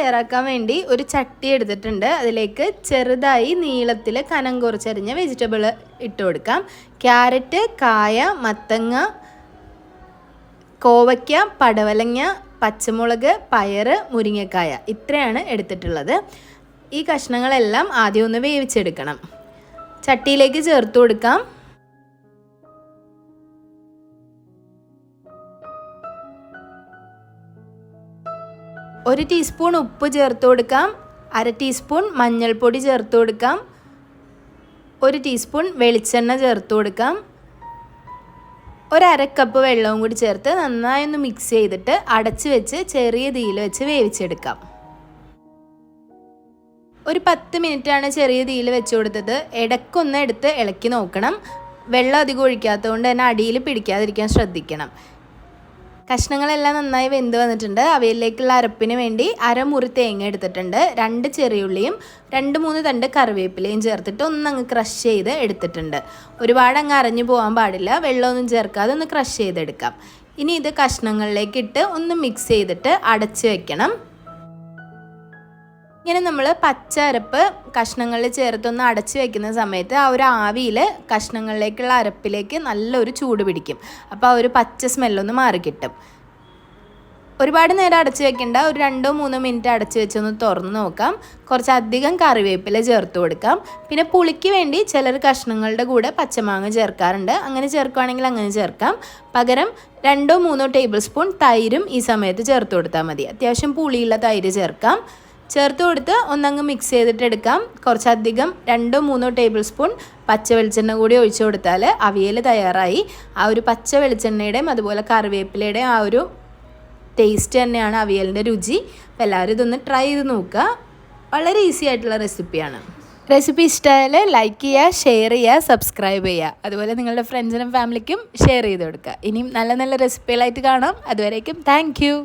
തയ്യാറാക്കാൻ വേണ്ടി ഒരു ചട്ടി എടുത്തിട്ടുണ്ട്. അതിലേക്ക് ചെറുതായി നീളത്തിൽ കനം കുറച്ചരിഞ്ഞ വെജിറ്റബിൾ ഇട്ട് കൊടുക്കാം. ക്യാരറ്റ്, കായ, മത്തങ്ങ, കോവയ്ക്ക, പടവലങ്ങ, പച്ചമുളക്, പയറ്, മുരിങ്ങക്കായ ഇത്രയാണ് എടുത്തിട്ടുള്ളത്. ഈ കഷ്ണങ്ങളെല്ലാം ആദ്യം ഒന്ന് വേവിച്ചെടുക്കണം. ചട്ടിയിലേക്ക് ചേർത്ത് കൊടുക്കാം. ഒരു ടീസ്പൂൺ ഉപ്പ് ചേർത്ത് കൊടുക്കാം. അര ടീസ്പൂൺ മഞ്ഞൾപ്പൊടി ചേർത്ത് കൊടുക്കാം. ഒരു ടീസ്പൂൺ വെളിച്ചെണ്ണ ചേർത്ത് കൊടുക്കാം. ഒരു അര കപ്പ് വെള്ളവും കൂടി ചേർത്ത് നന്നായി ഒന്ന് മിക്സ് ചെയ്തിട്ട് അടച്ച് വെച്ച് ചെറിയ തീയിൽ വെച്ച് വേവിച്ചെടുക്കാം. ഒരു 10 മിനിറ്റാണ് ചെറിയ തീയിൽ വെച്ച് കൊടുത്തത്. ഇടയ്ക്കൊന്ന് എടുത്ത് ഇളക്കി നോക്കണം. വെള്ളം അധികം ഒഴിക്കാത്തത് കൊണ്ട് തന്നെ അടിയിൽ പിടിക്കാതിരിക്കാൻ ശ്രദ്ധിക്കണം. കഷ്ണങ്ങളെല്ലാം നന്നായി വെന്ത് വന്നിട്ടുണ്ട്. അവയിലേക്കുള്ള അരപ്പിന് വേണ്ടി അരമുറി തേങ്ങ എടുത്തിട്ടുണ്ട്. 2 ചെറിയുള്ളിയും 2-3 തണ്ട് കറിവേപ്പിലയും ചേർത്തിട്ട് ഒന്നങ്ങ് ക്രഷ് ചെയ്ത് എടുത്തിട്ടുണ്ട്. ഒരുപാട് അങ്ങ് അരഞ്ഞു പോകാൻ പാടില്ല. വെള്ളമൊന്നും ചേർക്കാതെ ഒന്ന് ക്രഷ് ചെയ്തെടുക്കാം. ഇനി ഇത് കഷ്ണങ്ങളിലേക്ക് ഇട്ട് ഒന്ന് മിക്സ് ചെയ്തിട്ട് അടച്ച് വെക്കണം. ഇങ്ങനെ നമ്മൾ പച്ച അരപ്പ് കഷ്ണങ്ങളിൽ ചേർത്തൊന്ന് അടച്ച് വെക്കുന്ന സമയത്ത് ആ ഒരു ആവിയിൽ കഷ്ണങ്ങളിലേക്കുള്ള അരപ്പിലേക്ക് നല്ലൊരു ചൂട് പിടിക്കും. അപ്പോൾ ആ ഒരു പച്ച സ്മെല്ലൊന്ന് മാറിക്കിട്ടും. ഒരുപാട് നേരം അടച്ച് വെക്കേണ്ട. ഒരു 2-3 മിനിറ്റ് അടച്ച് വെച്ചൊന്ന് തുറന്ന് നോക്കാം. കുറച്ചധികം കറിവേപ്പില ചേർത്ത് കൊടുക്കാം. പിന്നെ പുളിക്ക് വേണ്ടി ചിലർ കഷ്ണങ്ങളുടെ കൂടെ പച്ചമാങ്ങ ചേർക്കാറുണ്ട്. അങ്ങനെ ചേർക്കുകയാണെങ്കിൽ അങ്ങനെ ചേർക്കാം. പകരം 2-3 ടേബിൾ സ്പൂൺ തൈരും ഈ സമയത്ത് ചേർത്ത് കൊടുത്താൽ മതി. അത്യാവശ്യം പുളിയുള്ള തൈര് ചേർക്കാം. ചേർത്ത് കൊടുത്ത് ഒന്നങ്ങ് മിക്സ് ചെയ്തിട്ട് എടുക്കാം. കുറച്ചധികം 2-3 ടേബിൾ സ്പൂൺ പച്ച വെളിച്ചെണ്ണ കൂടി ഒഴിച്ചു കൊടുത്താൽ അവിയൽ തയ്യാറായി. ആ ഒരു പച്ച വെളിച്ചെണ്ണയുടെയും അതുപോലെ കറിവേപ്പിലയുടെയും ആ ഒരു ടേസ്റ്റ് തന്നെയാണ് അവിയലിൻ്റെ രുചി. അപ്പോൾ എല്ലാവരും ഇതൊന്ന് ട്രൈ ചെയ്ത് നോക്കുക. വളരെ ഈസി ആയിട്ടുള്ള റെസിപ്പിയാണ്. റെസിപ്പി ഇഷ്ടമായാൽ ലൈക്ക് ചെയ്യുക, ഷെയർ ചെയ്യുക, സബ്സ്ക്രൈബ് ചെയ്യുക. അതുപോലെ നിങ്ങളുടെ ഫ്രണ്ട്സിനും ഫാമിലിക്കും ഷെയർ ചെയ്ത് കൊടുക്കുക. ഇനിയും നല്ല നല്ല റെസിപ്പികളായിട്ട് കാണാം. അതുവരേക്കും താങ്ക് യു.